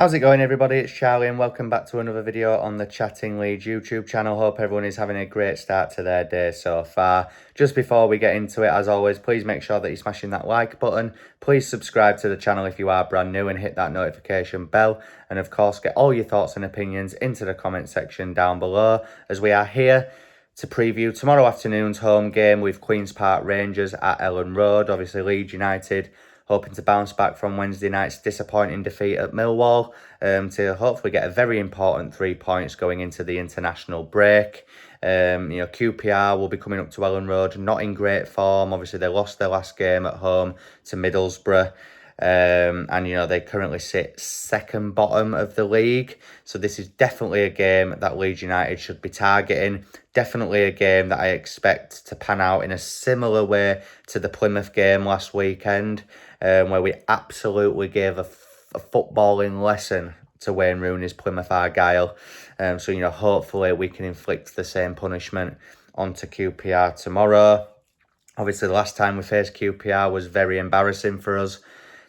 How's it going, everybody? It's Charlie and welcome back to another video on the Chatting Leeds YouTube channel. Hope everyone is having a great start to their day so far. Just before we get into it, as always, please make sure that you're smashing that like button. Please subscribe to the channel if you are brand new and hit that notification bell. And of course, get all your thoughts and opinions into the comment section down below, as we are here to preview tomorrow afternoon's home game with Queen's Park Rangers at Elland Road. Obviously, Leeds United hoping to bounce back from Wednesday night's disappointing defeat at Millwall to hopefully get a very important 3 points going into the international break. QPR will be coming up to Elland Road, not in great form. Obviously, they lost their last game at home to Middlesbrough. They currently sit second bottom of the league. So this is definitely a game that Leeds United should be targeting. Definitely a game that I expect to pan out in a similar way to the Plymouth game last weekend, where we absolutely gave a footballing lesson to Wayne Rooney's Plymouth Argyle. Hopefully we can inflict the same punishment onto QPR tomorrow. Obviously, the last time we faced QPR was very embarrassing for us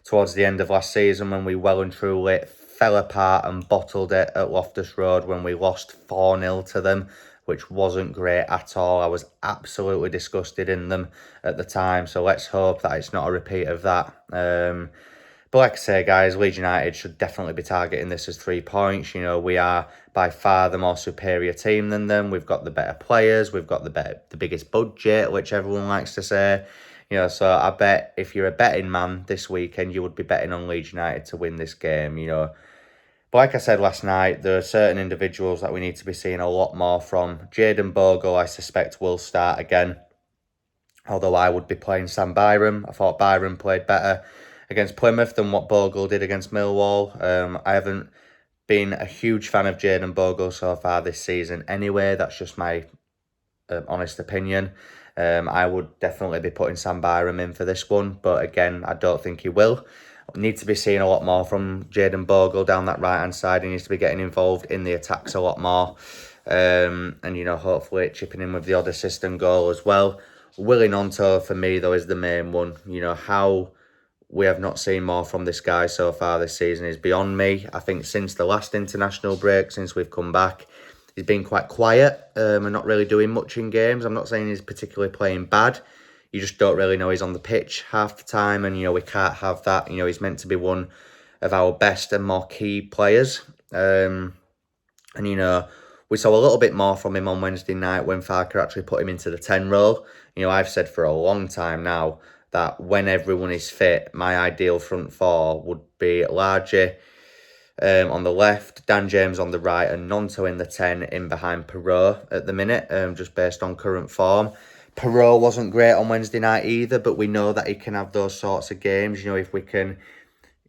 towards the end of last season, when we well and truly fell apart and bottled it at Loftus Road when we lost 4-0 to them, which wasn't great at all. I was absolutely disgusted in them at the time, so let's hope that it's not a repeat of that. But like I say, guys, Leeds United should definitely be targeting this as 3 points. We are by far the more superior team than them. We've got the better players. We've got the biggest budget, which everyone likes to say. So I bet if you're a betting man this weekend, you would be betting on Leeds United to win this game, But like I said last night, there are certain individuals that we need to be seeing a lot more from. Jayden Bogle, I suspect, will start again, although I would be playing Sam Byram. I thought Byram played better against Plymouth than what Bogle did against Millwall. I haven't been a huge fan of Jayden Bogle so far this season anyway. That's just my honest opinion. I would definitely be putting Sam Byram in for this one, but again, I don't think he will. Need to be seeing a lot more from Jayden Bogle down that right-hand side. He needs to be getting involved in the attacks a lot more. Hopefully chipping in with the odd assist and goal as well. Willie Gnonto, for me, though, is the main one. How we have not seen more from this guy so far this season is beyond me. I think since the last international break, since we've come back, he's been quite quiet and not really doing much in games. I'm not saying he's particularly playing bad. You just don't really know he's on the pitch half the time, and, we can't have that. He's meant to be one of our best and more key players. We saw a little bit more from him on Wednesday night when Farker actually put him into the 10 role. I've said for a long time now that when everyone is fit, my ideal front four would be Largy on the left, Dan James on the right, and Gnonto in the 10 in behind Perrault at the minute, just based on current form. Perrault wasn't great on Wednesday night either, but we know that he can have those sorts of games. If we can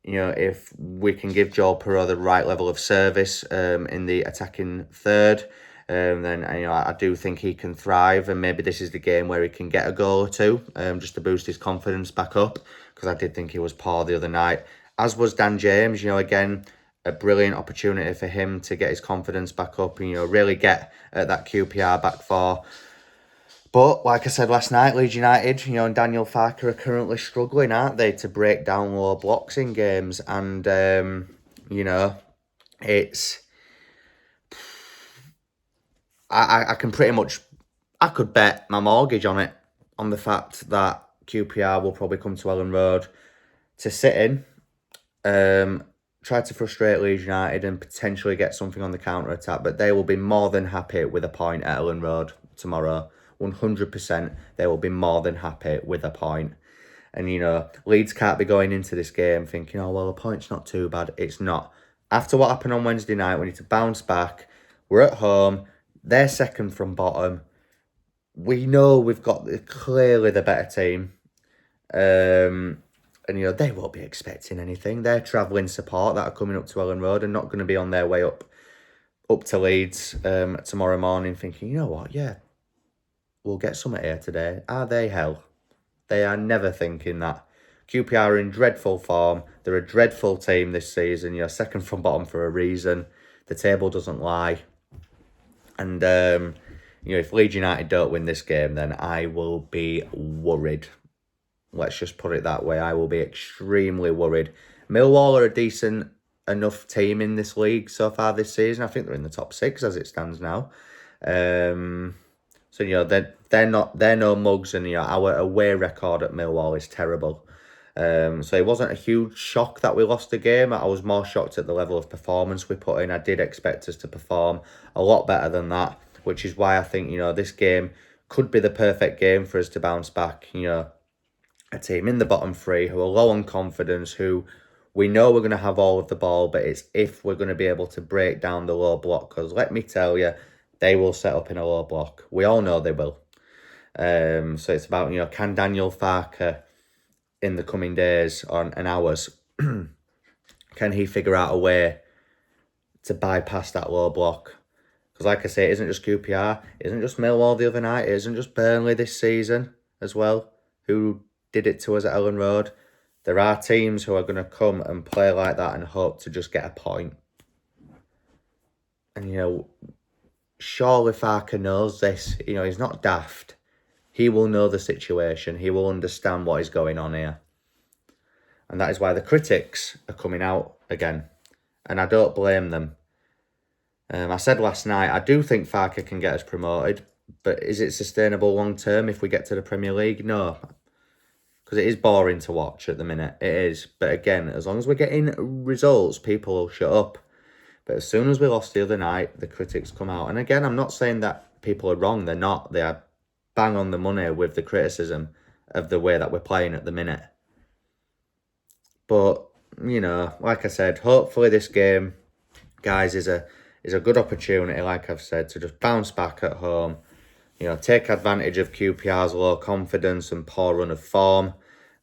give Joel Perrault the right level of service in the attacking third, then I do think he can thrive, and maybe this is the game where he can get a goal or two, just to boost his confidence back up, because I did think he was poor the other night, as was Dan James. Again, a brilliant opportunity for him to get his confidence back up and, really get at that QPR back four. But like I said last night, Leeds United, and Daniel Farker are currently struggling, aren't they, to break down low blocks in games. And, it's... I can pretty much... I could bet my mortgage on it, on the fact that QPR will probably come to Elland Road to sit in, try to frustrate Leeds United and potentially get something on the counter-attack, but they will be more than happy with a point at Elland Road tomorrow. 100%, they will be more than happy with a point. And, Leeds can't be going into this game thinking, oh, well, a point's not too bad. It's not. After what happened on Wednesday night, we need to bounce back. We're at home. They're second from bottom. We know we've got clearly the better team. They won't be expecting anything. They're travelling support that are coming up to Elland Road and not going to be on their way up to Leeds tomorrow morning thinking, you know what, yeah, we'll get something here today. Are they? Hell, they are never thinking that. QPR are in dreadful form. They're a dreadful team this season. You're second from bottom for a reason. The table doesn't lie. And, if Leeds United don't win this game, then I will be worried. Let's just put it that way. I will be extremely worried. Millwall are a decent enough team in this league so far this season. I think they're in the top 6 as it stands now. So, you know, they're no mugs, and, you know, our away record at Millwall is terrible. So it wasn't a huge shock that we lost the game. I was more shocked at the level of performance we put in. I did expect us to perform a lot better than that, which is why I think, you know, this game could be the perfect game for us to bounce back. You know, a team in the bottom 3 who are low on confidence, who we know we're going to have all of the ball, but it's if we're going to be able to break down the low block, because let me tell you, they will set up in a low block. We all know they will. So it's about, you know, can Daniel Farke in the coming days and hours, can he figure out a way to bypass that low block? Because like I say, it isn't just QPR, it isn't just Millwall the other night, it isn't just Burnley this season as well, who did it to us at Elland Road. There are teams who are going to come and play like that and hope to just get a point. And, you know, surely Farke knows this. You know, he's not daft. He will know the situation. He will understand what is going on here. And that is why the critics are coming out again. And I don't blame them. I said last night, I do think Farke can get us promoted. But is it sustainable long term if we get to the Premier League? No. Because it is boring to watch at the minute. It is. But again, as long as we're getting results, people will shut up. But as soon as we lost the other night, the critics come out. And again, I'm not saying that people are wrong. They're not. They are bang on the money with the criticism of the way that we're playing at the minute. But, you know, like I said, hopefully this game, guys, is a good opportunity, like I've said, to just bounce back at home. You know, take advantage of QPR's low confidence and poor run of form,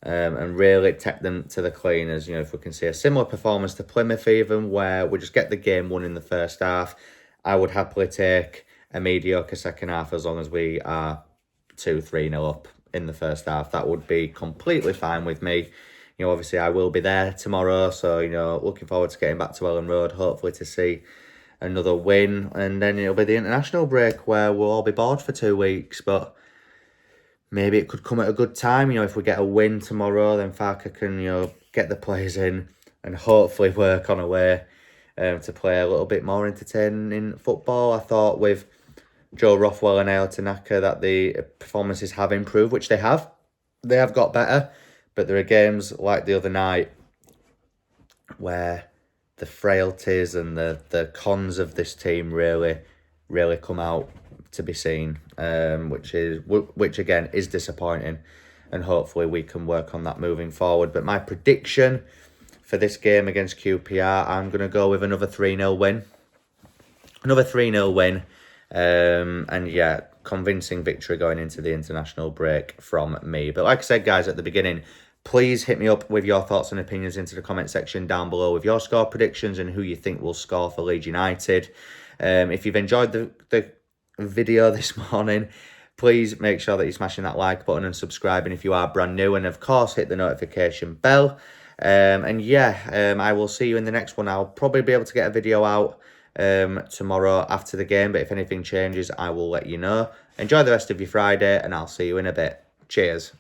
and really take them to the cleaners. You know, if we can see a similar performance to Plymouth even, where we just get the game won in the first half, I would happily take a mediocre second half as long as we are 2-3-0 up in the first half. That would be completely fine with me. You know, obviously I will be there tomorrow, so, you know, looking forward to getting back to Elland Road, hopefully to see another win, and then it'll be the international break where we'll all be bored for 2 weeks. But maybe it could come at a good time. You know, if we get a win tomorrow, then Farke can, you know, get the players in and hopefully work on a way to play a little bit more entertaining football. I thought with Joe Rothwell and Ayo Tanaka that the performances have improved, which they have. They have got better, but there are games like the other night where the frailties and the cons of this team really come out to be seen, which again is disappointing, and hopefully we can work on that moving forward. But my prediction for this game against QPR, I'm going to go with another 3-0 win. Another 3-0 win, and yeah, convincing victory going into the international break from me. But like I said, guys, at the beginning, please hit me up with your thoughts and opinions into the comment section down below with your score predictions and who you think will score for Leeds United. If you've enjoyed the video this morning, please make sure that you're smashing that like button and subscribing if you are brand new. And of course, hit the notification bell. And yeah, I will see you in the next one. I'll probably be able to get a video out tomorrow after the game. But if anything changes, I will let you know. Enjoy the rest of your Friday, and I'll see you in a bit. Cheers.